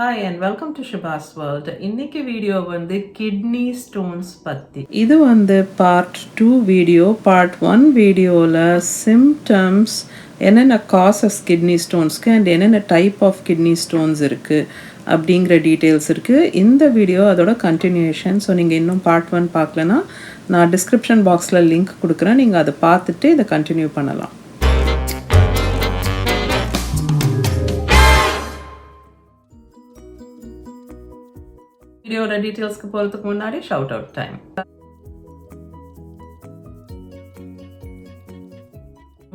Hi and welcome to ஷிபாஸ் world. இன்னைக்கு video வந்து kidney stones பற்றி. இது வந்து பார்ட் 2 வீடியோ. பார்ட் 1 வீடியோவில் சிம்டம்ஸ், என்னென்ன காசஸ் கிட்னி ஸ்டோன்ஸ்க்கு அண்ட் என்னென்ன டைப் ஆஃப் கிட்னி ஸ்டோன்ஸ் இருக்குது அப்படிங்கிற டீட்டெயில்ஸ் இருக்குது. இந்த வீடியோ அதோட கண்டினியூஷன். ஸோ நீங்கள் இன்னும் பார்ட் 1 பார்க்கலன்னா நான் டிஸ்கிரிப்ஷன் பாக்ஸில் லிங்க் கொடுக்குறேன். நீங்கள் அதை பார்த்துட்டு இதை கண்டினியூ பண்ணலாம். வீடியோட டீட்டெயில்ஸ்க்கு போகிறதுக்கு முன்னாடி shout out time.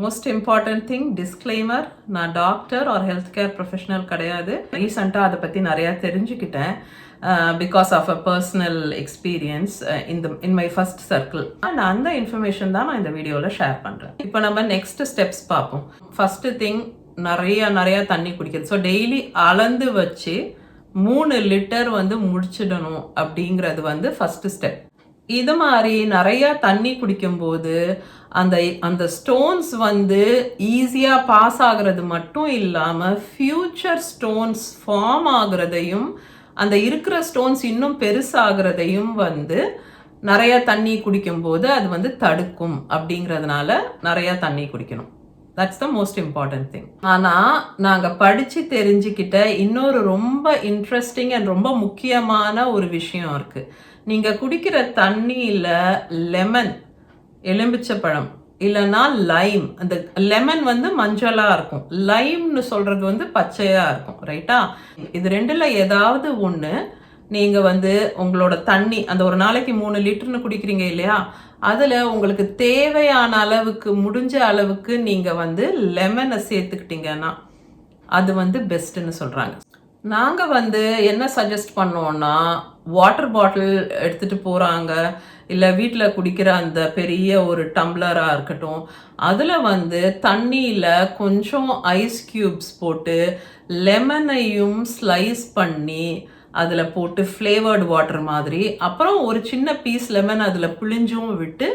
Most important thing, disclaimer, நான் doctor or health care professional கிடையாது. ரீசெண்டாக அதை பற்றி நிறையா தெரிஞ்சுக்கிட்டேன் because of a personal experience in my first circle. And அந்த இன்ஃபர்மேஷன் தான் நான் இந்த வீடியோவில் ஷேர் பண்ணுறேன். இப்போ நம்ம நெக்ஸ்ட் ஸ்டெப்ஸ் பார்ப்போம். ஃபஸ்ட்டு திங், நிறையா தண்ணி குடிக்கிறது. ஸோ டெய்லி அளந்து வச்சு 3 லிட்டர் வந்து முடிச்சிடணும் அப்படிங்கிறது வந்து ஃபர்ஸ்ட் ஸ்டெப். இது மாதிரி நிறையா தண்ணி குடிக்கும்போது அந்த ஸ்டோன்ஸ் வந்து ஈஸியாக பாஸ் ஆகிறது மட்டும் இல்லாமல் ஃபியூச்சர் ஸ்டோன்ஸ் ஃபார்ம் ஆகுறதையும் அந்த இருக்கிற ஸ்டோன்ஸ் இன்னும் பெருசாகிறதையும் வந்து நிறையா தண்ணி குடிக்கும்போது அது வந்து தடுக்கும். அப்படிங்கிறதுனால நிறையா தண்ணி குடிக்கணும். That's the most important thing. ஆனால் நாங்கள் படித்து தெரிஞ்சுக்கிட்ட இன்னொரு ரொம்ப இன்ட்ரெஸ்டிங் அண்ட் ரொம்ப முக்கியமான ஒரு விஷயம் இருக்குது. நீங்கள் குடிக்கிற தண்ணியில் லெமன், எலும்பிச்சப்பழம் இல்லைன்னா லைம், அந்த லெமன் வந்து மஞ்சளாக இருக்கும், லைம்னு சொல்கிறது வந்து பச்சையாக இருக்கும், ரைட்டா? இது ரெண்டில் ஏதாவது ஒன்று நீங்கள் வந்து உங்களோட தண்ணி, அந்த ஒரு நாளைக்கு 3 லிட்டர்னு குடிக்கிறீங்க இல்லையா, அதில் உங்களுக்கு தேவையான அளவுக்கு, முடிஞ்ச அளவுக்கு நீங்கள் வந்து லெமனை சேர்த்துக்கிட்டீங்கன்னா அது வந்து பெஸ்ட்டுன்னு சொல்கிறாங்க. நாங்கள் வந்து என்ன சஜஸ்ட் பண்ணோன்னா, வாட்டர் பாட்டில் எடுத்துகிட்டு போகிறாங்க, இல்லை வீட்டில் குடிக்கிற அந்த பெரிய ஒரு டம்ளராக இருக்கட்டும், அதில் வந்து தண்ணியில் கொஞ்சம் ஐஸ் க்யூப்ஸ் போட்டு லெமனையும் ஸ்லைஸ் பண்ணி அதில் போட்டு ஃப்ளேவர்டு வாட்டர் மாதிரி, அப்புறம் ஒரு சின்ன பீஸ் லெமன் அதில் புளிஞ்சும் விட்டு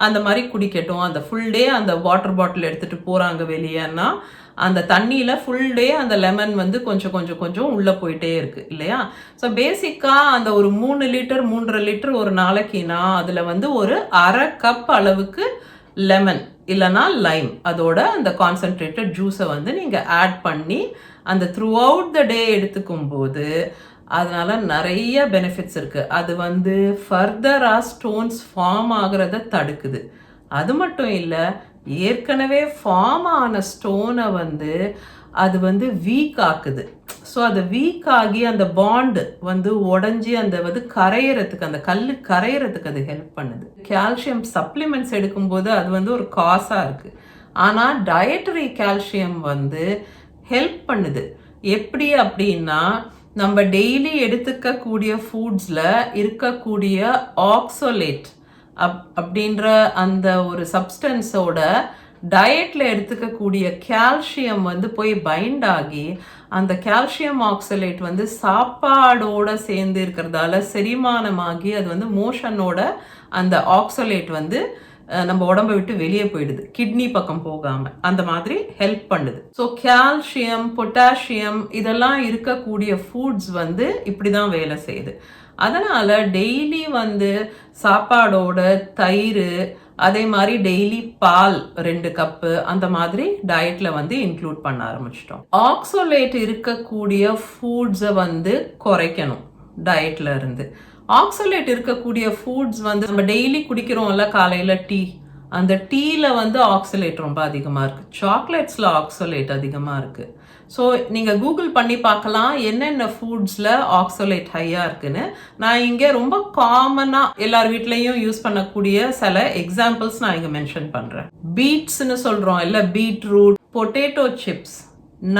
அந்த மாதிரி குடிக்கட்டும். அந்த ஃபுல் டே அந்த வாட்டர் பாட்டில் எடுத்துகிட்டு போகிறாங்க வெளியேன்னா அந்த தண்ணியில் ஃபுல் டே அந்த லெமன் வந்து கொஞ்சம் உள்ளே போயிட்டே இருக்குது இல்லையா? ஸோ பேசிக்காக அந்த ஒரு 3 லிட்டர் 3.5 லிட்டர் ஒரு நாளைக்குனா அதில் வந்து ஒரு 1/2 கப் அளவுக்கு லெமன் இல்லைனா லைம், அதோட அந்த கான்சன்ட்ரேட்டட் ஜூஸை வந்து நீங்கள் ஆட் பண்ணி அந்த த்ரூ அவுட் த டே எடுத்துக்கும் போது அதனால நிறைய பெனிஃபிட்ஸ் இருக்குது. அது வந்து ஃபர்தராக ஸ்டோன்ஸ் ஃபார்ம் ஆகிறத தடுக்குது. அது மட்டும் இல்லை, ஏற்கனவே ஃபார்ம் ஆன ஸ்டோனை வந்து அது வந்து வீக் ஆக்குது. ஸோ அது வீக் ஆகி அந்த பாண்டு வந்து உடஞ்சி அந்த வந்து கரையிறதுக்கு, அந்த கல் கரையிறதுக்கு அது ஹெல்ப் பண்ணுது. கால்சியம் சப்ளிமெண்ட்ஸ் எடுக்கும்போது அது வந்து ஒரு காசாக இருக்குது. ஆனால் டயட்டரி கால்சியம் வந்து ஹெல்ப் பண்ணுது. எப்படி அப்படின்னா, நம்ம டெய்லி எடுத்துக்கக்கூடிய ஃபுட்ஸில் இருக்கக்கூடிய ஆக்சோலேட் அப்படின்ற அந்த ஒரு சப்ஸ்டன்ஸோட டயட்டில் எடுத்துக்கக்கூடிய கால்சியம் வந்து போய் பைண்ட் ஆகி அந்த கால்சியம் ஆக்சலேட் வந்து சாப்பாடோட சேர்ந்து இருக்கிறதால செரிமானமாகி அது வந்து மோஷனோட அந்த ஆக்சலேட் வந்து நம்ம உடம்பை விட்டு வெளியே போயிடுது, கிட்னி பக்கம் போகாமல். அந்த மாதிரி ஹெல்ப் பண்ணுது. ஸோ கால்சியம், பொட்டாசியம் இதெல்லாம் இருக்கக்கூடிய ஃபுட்ஸ் வந்து இப்படி தான் வேலை செய்யுது. அதனால் டெய்லி வந்து சாப்பாடோட தயிர், அதே மாதிரி டெய்லி பால் 2 கப்பு அந்த மாதிரி டயட்டில் வந்து இன்க்ளூட் பண்ண ஆரம்பிச்சிட்டோம். ஆக்சோலேட் இருக்கக்கூடிய ஃபுட்ஸை வந்து குறைக்கணும் டயட்டில் இருந்து. ஆக்சோலேட் இருக்கக்கூடிய ஃபுட்ஸ் வந்து நம்ம டெய்லி குடிக்கிறோம்ல, காலையில் டீ, அந்த டீயில் வந்து ஆக்சோலேட் ரொம்ப அதிகமாக இருக்குது. சாக்லேட்ஸில் ஆக்சோலேட் அதிகமாக இருக்குது. ஸோ நீங்கள் கூகுள் பண்ணி பார்க்கலாம் என்னென்ன ஃபுட்ஸில் ஆக்சோலேட் ஹையாக இருக்குன்னு. நான் இங்கே ரொம்ப காமனாக எல்லார் வீட்லேயும் யூஸ் பண்ணக்கூடிய சில எக்ஸாம்பிள்ஸ் நான் இங்கே மென்ஷன் பண்ணுறேன். பீட்ஸ்ன்னு சொல்கிறோம் இல்லை, beetroot, potato chips,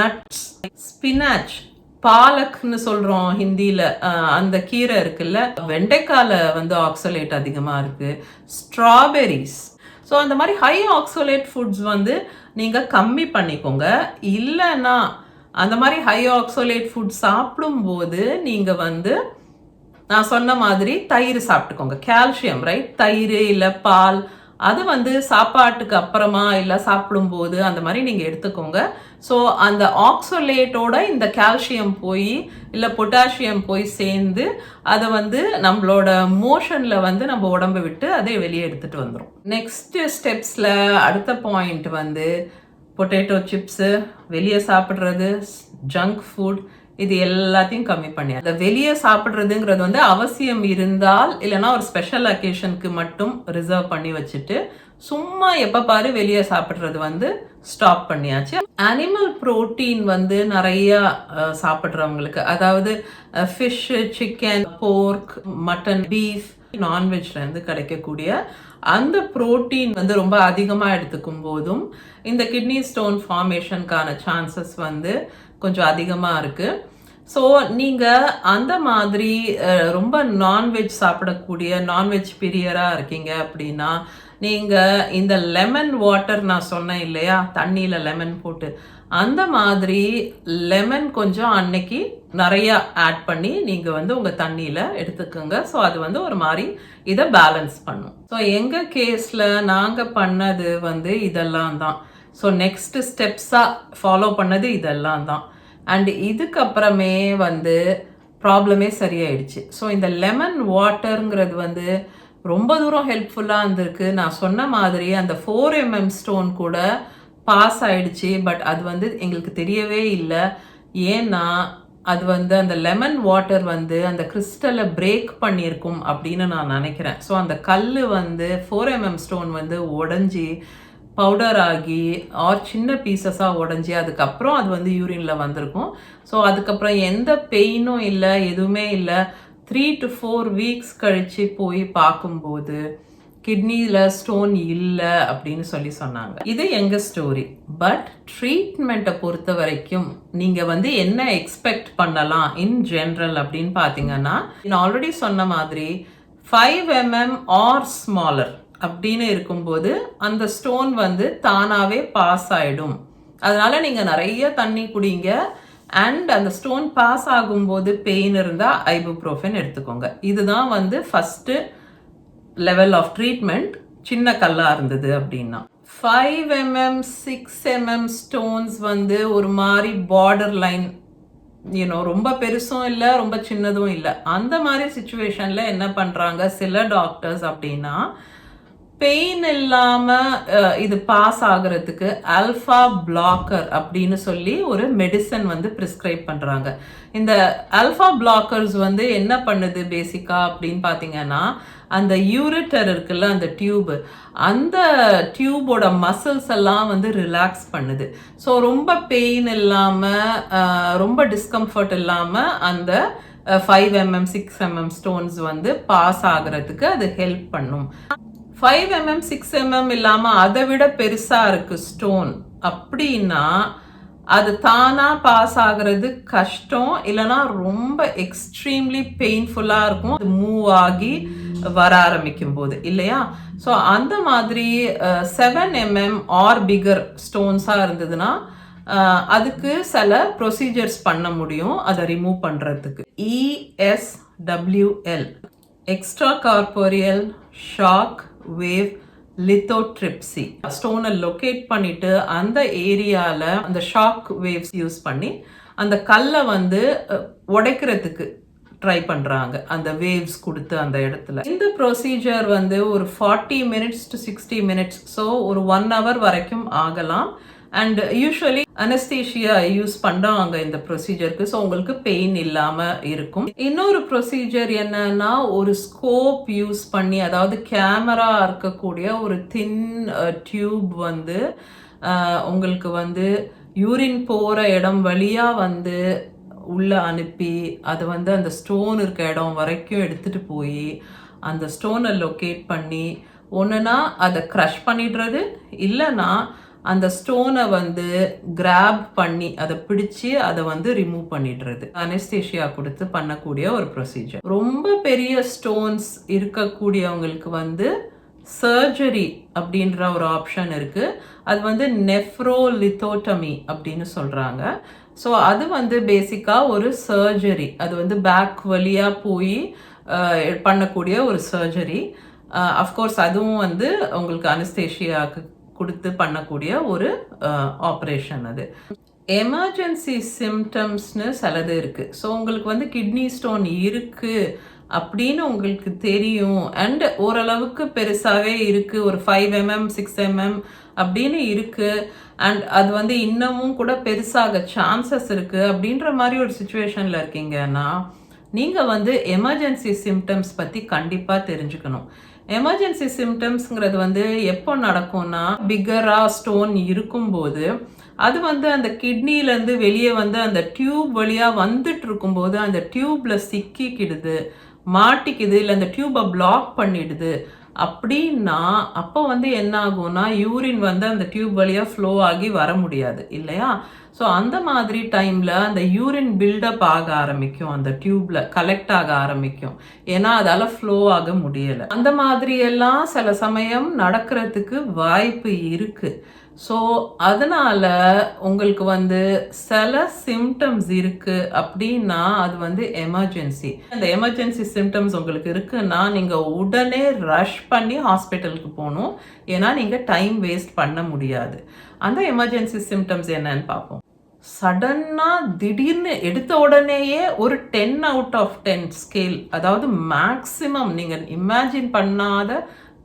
nuts, spinach, பாலக்னு சொல்கிறோம் ஹிந்தியில், அந்த கீரை இருக்குல்ல, வெண்டைக்காயில் வந்து ஆக்சோலேட் அதிகமாக இருக்குது, ஸ்ட்ராபெரிஸ். ஸோ அந்த மாதிரி ஹை ஆக்சோலேட் ஃபுட்ஸ் வந்து நீங்கள் கம்மி பண்ணிக்கோங்க. இல்லைன்னா அந்த மாதிரி ஹை ஆக்சோலேட் ஃபுட் சாப்பிடும்போது நீங்கள் வந்து நான் சொன்ன மாதிரி தயிர் சாப்பிட்டுக்கோங்க. Calcium, right? தயிர் இல்லை பால், அது வந்து சாப்பாட்டுக்கு அப்புறமா இல்லை சாப்பிடும்போது அந்த மாதிரி நீங்கள் எடுத்துக்கோங்க. ஸோ அந்த ஆக்சோலேட்டோட இந்த கால்சியம் போய் இல்லை பொட்டாசியம் போய் சேர்ந்து அதை வந்து நம்மளோட மோஷனில் வந்து நம்ம உடம்பை விட்டு அதை வெளியே எடுத்துகிட்டு வந்துடும். நெக்ஸ்ட் ஸ்டெப்ஸில் அடுத்த பாயிண்ட் வந்து பொட்டேட்டோ சிப்ஸு, வெளியே சாப்பிட்றது, ஜங்க் ஃபுட், இது எல்லாத்தையும் கம்மி பண்ணி அந்த வெளியே சாப்பிட்றதுங்கிறது வந்து அவசியம் இருந்தால் இல்லைன்னா ஒரு ஸ்பெஷல் அக்கேஷனுக்கு மட்டும் ரிசர்வ் பண்ணி வச்சுட்டு சும்மா எப்போ பாரு வெளியே சாப்பிட்றது வந்து ஸ்டாப் பண்ணியாச்சு. அனிமல் புரோட்டீன் வந்து நிறைய சாப்பிட்றவங்களுக்கு, அதாவது ஃபிஷ்ஷு, சிக்கன், போர்க், மட்டன், பீஃப், நான்வெஜ்லேருந்து கிடைக்கக்கூடிய அந்த புரோட்டீன் வந்து ரொம்ப அதிகமாக எடுத்துக்கும் போதும் இந்த கிட்னி ஸ்டோன் ஃபார்மேஷனுக்கான சான்சஸ் வந்து கொஞ்சம் அதிகமாக இருக்குது. ஸோ நீங்கள் அந்த மாதிரி ரொம்ப நான்வெஜ் சாப்பிடக்கூடிய நான்வெஜ் பிரியராக இருக்கீங்க அப்படின்னா நீங்கள் இந்த லெமன் வாட்டர் நான் சொன்னேன் இல்லையா, தண்ணியில் லெமன் போட்டு, அந்த மாதிரி லெமன் கொஞ்சம் அன்னைக்கு நிறையா ஆட் பண்ணி நீங்கள் வந்து உங்கள் தண்ணியில் எடுத்துக்கோங்க. ஸோ அது வந்து ஒரு மாதிரி இதை பேலன்ஸ் பண்ணும். ஸோ எங்கள் கேஸில் நாங்கள் பண்ணது வந்து இதெல்லாம் தான். ஸோ நெக்ஸ்ட் ஸ்டெப்ஸாக ஃபாலோ பண்ணது இதெல்லாம் தான். அண்ட் இதுக்கப்புறமே வந்து ப்ராப்ளமே சரியாயிடுச்சு. ஸோ இந்த லெமன் வாட்டருங்கிறது வந்து ரொம்ப தூரம் ஹெல்ப்ஃபுல்லாக இருந்திருக்கு. நான் சொன்ன மாதிரி அந்த 4 mm ஸ்டோன் கூட பாஸ் ஆயிடுச்சு. பட் அது வந்து எங்களுக்கு தெரியவே இல்லை. ஏன்னா அது வந்து அந்த லெமன் வாட்டர் வந்து அந்த கிறிஸ்டலை பிரேக் பண்ணியிருக்கும் அப்படின்னு நான் நினைக்கிறேன். ஸோ அந்த கல் வந்து 4 mm ஸ்டோன் வந்து உடஞ்சி பவுடர் ஆகி ஆர் சின்ன பீசஸாக உடஞ்சி அதுக்கப்புறம் அது வந்து யூரினில் வந்திருக்கும். ஸோ அதுக்கப்புறம் எந்த பெயினும் இல்லை, எதுவுமே இல்லை. 3 to 4 வீக்ஸ் கழித்து போய் பார்க்கும்போது கிட்னியில் ஸ்டோன் இல்லை அப்படின்னு சொன்னாங்க. இது எங்கள் ஸ்டோரி. பட் ட்ரீட்மெண்ட்டை பொறுத்த வரைக்கும் நீங்கள் வந்து என்ன எக்ஸ்பெக்ட் பண்ணலாம் இன் ஜென்ரல் அப்படின்னு பார்த்தீங்கன்னா, நான் ஆல்ரெடி சொன்ன மாதிரி 5 mm ஆர் ஸ்மாலர் அப்படின்னு இருக்கும்போது அந்த ஸ்டோன் வந்து தானாகவே பாஸ் ஆகிடும். அதனால் நீங்கள் நிறைய தண்ணி குடிங்க. அண்ட் அந்த ஸ்டோன் பாஸ் ஆகும்போது பெயின் இருந்தால் ஐபுப்ரோஃபன் எடுத்துக்கோங்க. இதுதான் வந்து ஃபஸ்ட்டு லெவல் ஆஃப் ட்ரீட்மெண்ட் சின்ன கல்லாக இருந்தது அப்படின்னா. 5 mm 6 mm ஸ்டோன்ஸ் வந்து ஒரு மாதிரி பார்டர் லைன், ரொம்ப பெருசும் இல்லை ரொம்ப சின்னதும் இல்லை. அந்த மாதிரி சுச்சுவேஷனில் என்ன பண்ணுறாங்க சில டாக்டர்ஸ் அப்படின்னா, பெயின் இல்லாமல் இது பாஸ் ஆகிறதுக்கு ஆல்ஃபா பிளாக்கர் அப்படின்னு சொல்லி ஒரு மெடிசன் வந்து ப்ரிஸ்கிரைப் பண்ணுறாங்க. இந்த ஆல்ஃபா பிளாக்கர்ஸ் வந்து என்ன பண்ணுது பேசிக்காக அப்படின்னு பார்த்தீங்கன்னா, அந்த யூரிட்டர் இருக்குல்ல, அந்த டியூபு, அந்த டியூபோட மசில்ஸ் எல்லாம் வந்து ரிலாக்ஸ் பண்ணுது. ஸோ ரொம்ப பெயின் இல்லாமல் ரொம்ப டிஸ்கம்ஃபர்ட் இல்லாமல் அந்த 5 mm 6 mm ஸ்டோன்ஸ் வந்து பாஸ் ஆகிறதுக்கு அது ஹெல்ப் பண்ணும். 5 mm 6 mm இல்லாமல் அதை விட பெருசாக இருக்குது ஸ்டோன் அப்படின்னா அது தானாக பாஸ் ஆகிறது கஷ்டம், இல்லைனா ரொம்ப எக்ஸ்ட்ரீம்லி பெயின்ஃபுல்லாக இருக்கும் அது மூவ் ஆகி வர ஆரம்பிக்கும் போது, இல்லையா? ஸோ அந்த மாதிரி 7 mm ஆர் பிகர் ஸ்டோன்ஸாக இருந்ததுன்னா அதுக்கு சில ப்ரொசீஜர்ஸ் பண்ண முடியும் அதை ரிமூவ் பண்ணுறதுக்கு. ESWL, extra corporeal shock wave lithotripsy. ஸ்டோனை லொக்கேட் பண்ணிட்டு அந்த ஏரியாவில் அந்த ஷாக் வேவ்ஸ் யூஸ் பண்ணி அந்த கல்லை வந்து உடைக்கிறதுக்கு ட்ரை பண்ணுறாங்க, அந்த வேவ்ஸ் கொடுத்து அந்த இடத்துல. இந்த ப்ரொசீஜர் வந்து ஒரு 40 minutes to 60 minutes, ஸோ ஒரு 1 hour வரைக்கும் ஆகலாம். அண்ட் யூஸ்வலி அனஸ்தீஷியா யூஸ் பண்ணுறாங்க இந்த ப்ரொசீஜருக்கு, ஸோ உங்களுக்கு பெயின் இல்லாமல் இருக்கும். இன்னொரு ப்ரொசீஜர் என்னன்னா, ஒரு ஸ்கோப் யூஸ் பண்ணி, அதாவது கேமரா இருக்கக்கூடிய ஒரு தின் டியூப் வந்து உங்களுக்கு வந்து யூரின் போகிற இடம் வழியாக வந்து உள்ளே அனுப்பி அதை வந்து அந்த ஸ்டோன் இருக்க இடம் வரைக்கும் எடுத்துகிட்டு போய் அந்த ஸ்டோனை லொக்கேட் பண்ணி ஒன்றுனா அதை க்ரஷ் பண்ணிடுறது, இல்லைன்னா அந்த ஸ்டோனை வந்து கிராப் பண்ணி அதை பிடிச்சி அதை வந்து ரிமூவ் பண்ணிடுறது. அனஸ்தேஷியா கொடுத்து பண்ணக்கூடிய ஒரு ப்ரொசீஜர். ரொம்ப பெரிய ஸ்டோன்ஸ் இருக்கக்கூடியவங்களுக்கு வந்து சர்ஜரி அப்படின்ற ஒரு ஆப்ஷன் இருக்குது. அது வந்து நெஃப்ரோலித்தோட்டமி அப்படின்னு சொல்கிறாங்க. ஸோ அது வந்து பேசிக்காக ஒரு சர்ஜரி, அது வந்து பேக் வழியாக போய் பண்ணக்கூடிய ஒரு சர்ஜரி. அஃப்கோர்ஸ் அதுவும் வந்து உங்களுக்கு அனஸ்தேஷியாவுக்கு கொடுத்து பண்ணக்கூடிய ஒரு ஆப்ரேஷன் அது. எமர்ஜென்சி சிம்டம்ஸ்னு சிலது இருக்குது. ஸோ உங்களுக்கு வந்து கிட்னி ஸ்டோன் இருக்குது அப்படின்னு உங்களுக்கு தெரியும் அண்ட் ஓரளவுக்கு பெருசாகவே இருக்குது, ஒரு 5 mm 6 mm அப்படின்னு இருக்குது அண்ட் அது வந்து இன்னமும் கூட பெருசாக சான்சஸ் இருக்குது அப்படின்ற மாதிரி ஒரு சுச்சுவேஷனில் இருக்கீங்கன்னா நீங்கள் வந்து எமர்ஜென்சி சிம்டம்ஸ் பற்றி கண்டிப்பாக தெரிஞ்சுக்கணும். எமர்ஜென்சி சிம்டம்ஸ்ங்கிறது வந்து எப்போ நடக்கும்னா பிக்கராக ஸ்டோன் இருக்கும்போது அது வந்து அந்த கிட்னிலேருந்து வெளியே வந்து அந்த டியூப் வழியாக வந்துட்டு இருக்கும்போது அந்த டியூப்பில் சிக்கிக்கிடுது, மாட்டிக்குது, இல்லை அந்த டியூப்பை பிளாக் பண்ணிடுது அப்படின்னா அப்போ வந்து என்ன ஆகும்னா யூரின் வந்து அந்த டியூப் வழியாக ஃப்ளோ ஆகி வர முடியாது இல்லையா? ஸோ அந்த மாதிரி டைமில் அந்த யூரின் பில்டப் ஆக ஆரம்பிக்கும், அந்த டியூப்ல கலெக்ட் ஆக ஆரம்பிக்கும், ஏன்னா அதால் ஃப்ளோ ஆக முடியலை. அந்த மாதிரியெல்லாம் சில சமயம் நடக்கிறதுக்கு வாய்ப்பு இருக்குது. ஸோ அதனால் உங்களுக்கு வந்து சில சிம்டம்ஸ் இருக்குது அப்படின்னா அது வந்து எமர்ஜென்சி. அந்த எமர்ஜென்சி சிம்டம்ஸ் உங்களுக்கு இருக்குன்னா நீங்கள் உடனே ரஷ் பண்ணி ஹாஸ்பிட்டலுக்கு போகணும், ஏன்னா நீங்கள் டைம் வேஸ்ட் பண்ண முடியாது. அந்த எமர்ஜென்சி சிம்டம்ஸ் என்னன்னு பார்ப்போம். சடனாக திடீர்னு எடுத்த உடனேயே ஒரு 10 out of 10 ஸ்கேல், அதாவது மேக்ஸிமம் நீங்கள் இமேஜின் பண்ணாத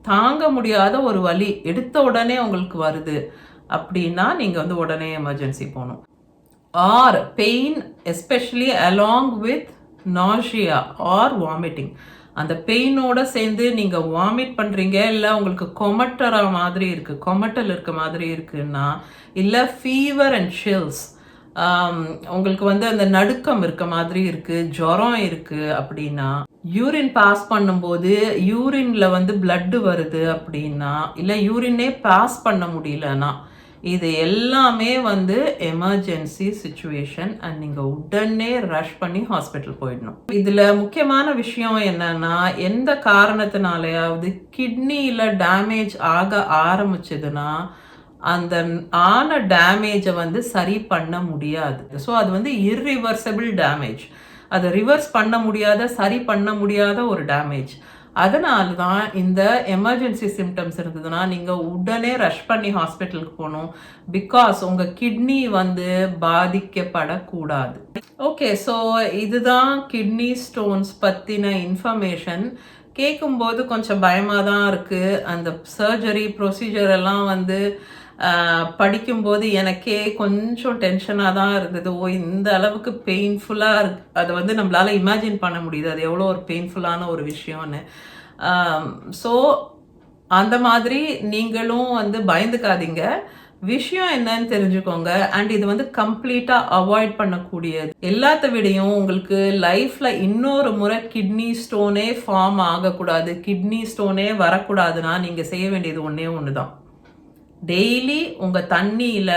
தாங்க முடியாத ஒரு வலி எடுத்த உடனே உங்களுக்கு வருது அப்படின்னா நீங்கள் வந்து உடனே எமர்ஜென்சி போகணும். Or pain especially along with nausea or vomiting, அந்த பெயினோட சேர்ந்து நீங்கள் வாமிட் பண்ணுறீங்க, இல்லை உங்களுக்கு கொமட்டற மாதிரி இருக்குது, கொமட்டல் இருக்க மாதிரி இருக்குன்னா, இல்லை ஃபீவர் அண்ட் ஷில்ஸ், உங்களுக்கு வந்து அந்த நடுக்கம் இருக்க மாதிரி இருக்குது, ஜுரம் இருக்குது அப்படின்னா, யூரின் பாஸ் பண்ணும்போது யூரின்ல வந்து பிளட்டு வருது அப்படின்னா, இல்லை யூரினே பாஸ் பண்ண முடியலன்னா, இது எல்லாமே வந்து எமர்ஜென்சி சுச்சுவேஷன் அண்ட் நீங்கள் உடனே ரஷ் பண்ணி ஹாஸ்பிட்டல் போயிடணும். இதில் முக்கியமான விஷயம் என்னன்னா, எந்த காரணத்தினாலையாவது கிட்னியில் டேமேஜ் ஆக ஆரம்பிச்சதுன்னா அந்த ஆன டேமேஜை வந்து சரி பண்ண முடியாது. ஸோ அது வந்து இர்ரிவர்சபிள் டேமேஜ், அதை ரிவர்ஸ் பண்ண முடியாத, சரி பண்ண முடியாத ஒரு டேமேஜ். அதனால தான் இந்த எமர்ஜென்சி சிம்டம்ஸ் இருந்ததுன்னா நீங்கள் உடனே ரஷ் பண்ணி ஹாஸ்பிட்டலுக்கு போகணும், பிகாஸ் உங்கள் கிட்னி வந்து பாதிக்கப்படக்கூடாது. ஓகே, ஸோ இதுதான் கிட்னி ஸ்டோன்ஸ் பற்றின இன்ஃபர்மேஷன். கேட்கும்போது கொஞ்சம் பயமாக தான் இருக்குது. அந்த சர்ஜரி ப்ரொசீஜர் எல்லாம் வந்து படிக்கும்போது எனக்கே கொஞ்சம் டென்ஷனாக தான் இருந்தது. ஓ, இந்த அளவுக்கு பெயின்ஃபுல்லாக இருக்கு, அதை வந்து நம்மளால் இமேஜின் பண்ண முடியுது அது எவ்வளோ ஒரு பெயின்ஃபுல்லான ஒரு விஷயம்னு. ஸோ அந்த மாதிரி நீங்களும் வந்து பயந்துக்காதீங்க, விஷயம் என்னன்னு தெரிஞ்சுக்கோங்க. அண்ட் இது வந்து கம்ப்ளீட்டாக அவாய்ட் பண்ணக்கூடியது. எல்லாத்த விடையும் உங்களுக்கு லைஃப்பில் இன்னொரு முறை கிட்னி ஸ்டோனே ஃபார்ம் ஆகக்கூடாது, கிட்னி ஸ்டோனே வரக்கூடாதுன்னா நீங்கள் செய்ய வேண்டியது ஒன்றே ஒன்று தான். டெய்லி உங்கள் தண்ணியில்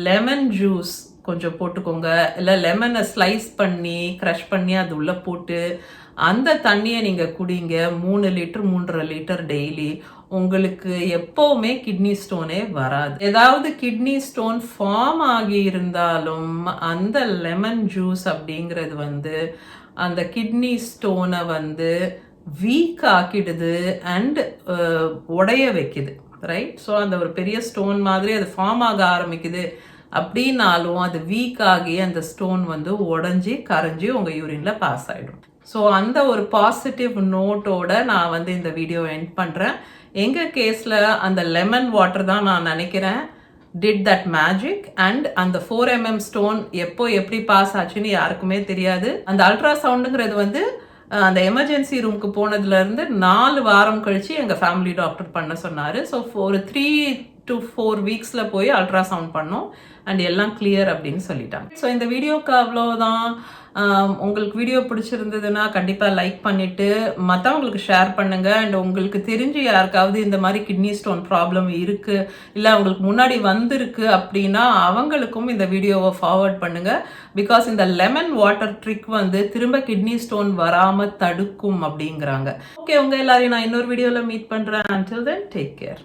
லெமன் ஜூஸ் கொஞ்சம் போட்டுக்கோங்க, இல்லை லெமனை ஸ்லைஸ் பண்ணி க்ரஷ் பண்ணி அது உள்ளே போட்டு அந்த தண்ணியை நீங்கள் குடிங்க. 3 லிட்டர் 3.5 லிட்டர் டெய்லி. உங்களுக்கு எப்போவுமே கிட்னி ஸ்டோனே வராது. ஏதாவது கிட்னி ஸ்டோன் ஃபார்ம் ஆகி இருந்தாலும் அந்த லெமன் ஜூஸ் அப்படிங்கிறது வந்து அந்த கிட்னி ஸ்டோனை வந்து வீக் ஆக்கிடுது அண்ட் உடைய வைக்குது, ரைட்? ஸோ அந்த ஒரு பெரிய ஸ்டோன் மாதிரி அது ஃபார்ம் ஆக ஆரம்பிக்குது அப்படின்னாலும் அது வீக் ஆகி அந்த ஸ்டோன் வந்து உடஞ்சி கரைஞ்சி உங்கள் யூரினில் பாஸ் ஆகிடும். ஸோ அந்த ஒரு பாசிட்டிவ் நோட்டோட நான் வந்து இந்த வீடியோ எண்ட் பண்ணுறேன். எங்கள் கேஸில் அந்த லெமன் வாட்டர் தான் நான் நினைக்கிறேன் did that magic. அண்ட் அந்த 4 mm ஸ்டோன் எப்போ எப்படி பாஸ் ஆச்சுன்னு யாருக்குமே தெரியாது. அந்த அல்ட்ராசவுண்டுங்கிறது வந்து அந்த எமர்ஜென்சி ரூமுக்கு போனதுலேருந்து 4 வாரம் கழித்து எங்கள் ஃபேமிலி டாக்டர் பண்ண சொன்னார். ஸோ ஒரு 3 to 4 வீக்ஸில் போய் அல்ட்ராசவுண்ட் பண்ணோம் அண்ட் எல்லாம் கிளியர் அப்படின்னு சொல்லிட்டாங்க. ஸோ இந்த வீடியோக்கு அவ்வளோதான். உங்களுக்கு வீடியோ பிடிச்சிருந்ததுன்னா கண்டிப்பாக லைக் பண்ணிவிட்டு மற்றவங்களுக்கு ஷேர் பண்ணுங்கள். அண்ட் உங்களுக்கு தெரிஞ்சு யாருக்காவது இந்த மாதிரி கிட்னி ஸ்டோன் ப்ராப்ளம் இருக்குது, இல்லை அவங்களுக்கு முன்னாடி வந்திருக்கு அப்படின்னா அவங்களுக்கும் இந்த வீடியோவை ஃபார்வர்ட் பண்ணுங்கள். பிகாஸ் இந்த லெமன் வாட்டர் ட்ரிக் வந்து திரும்ப கிட்னி ஸ்டோன் வராமல் தடுக்கும் அப்படிங்கிறாங்க. ஓகே, உங்கள் எல்லாரையும் நான் இன்னொரு வீடியோவில் மீட் பண்ணுறேன். until then, take care.